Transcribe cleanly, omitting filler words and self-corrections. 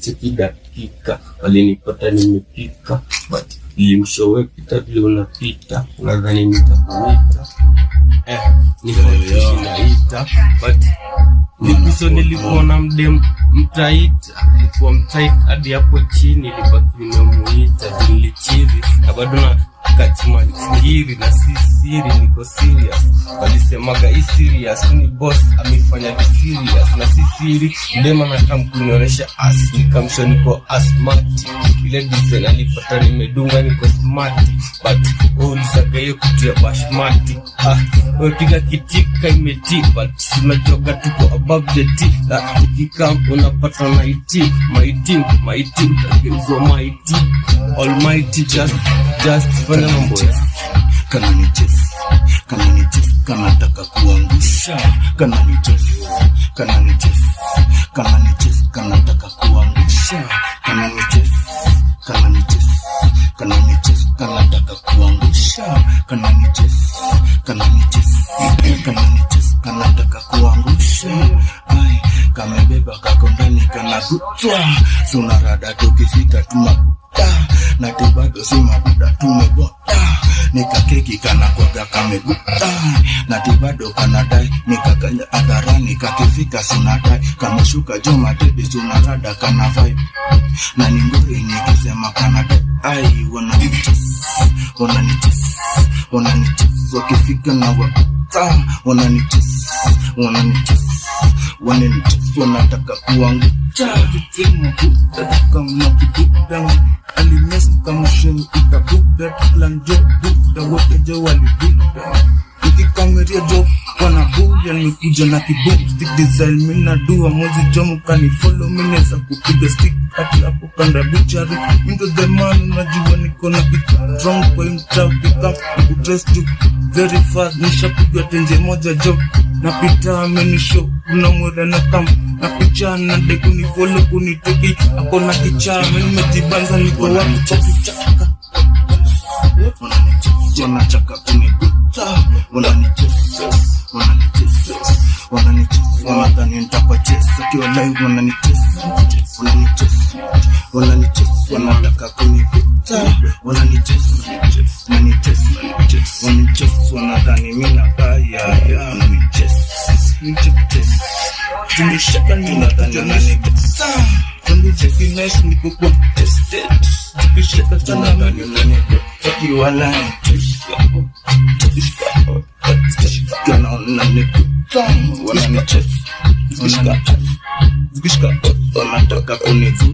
cheki dakika walinipata nimepika, but ilimshowe pita vile unapita nadhani nitakuita ninaita but nipiso nilikuwa na mdem mtaita, nilikuwa mtaita hadi hapo chini nilibaki nimemuita nilichizi na bado na kachima siri na si siri niko serious. Walisemaga hii serious ni boss amefanya serious na si siri, dema nataka kunionyesha as nikamsho niko asthmatic, ile design alipata nimedunga niko smart but ulisaka hiyo kitu ya bashmati unapiga kitika imetipa tunajoga tuko above the tea na ukikam unapata na iti my team utageuzwa mighty almighty just fanya mambo kana ni chef kana nataka kuangusha kana ni chef kana nataka kuangusha kana ni chef kana nataka kuangusha kana ni chef kana nataka kuangusha ai kamebeba kako ndani kana kutwa suna rada tukifika tunakuta na tibado si mabuda tumebota nikakeki kana kwaga kameguta na tibado kanadai nikakanya adharani kakifika sinadai kameshuka joma tebi suna rada kana vibe na ningori nikisema kanadai ai wananichis wakifika na wakuta wananichis wanataka kuangucha kitimo kutaka mnakibuda alimesi kamsheni itabuda tulanjo buda wotejo walibuda nikikameria jo wanabuya nimekuja na kiboom stick design mina dua mwezi jomu kanifollow mineza kupiga stick hati hapo kanda bichari into the man unajua niko na strong kwa mtao kika nikudress to very fast nishapiga tenje moja jo napita amenishow unamweda na kam na picha na deku ni follow kuniteki ako na kicha nimetibanza niko wapi chaka wanachaka kunikuta wananichesa wanadhani nitapachesa kiwa live wananichesa wanataka kunikuta wananichesa wanadhani mimi nabaya wananichesa tumeshaka ninadhani nanikuta Tunduche finesse niko kwa tested tukishaka sana ndani kiwa live kana unanikuta wananichesa wanataka kunivuta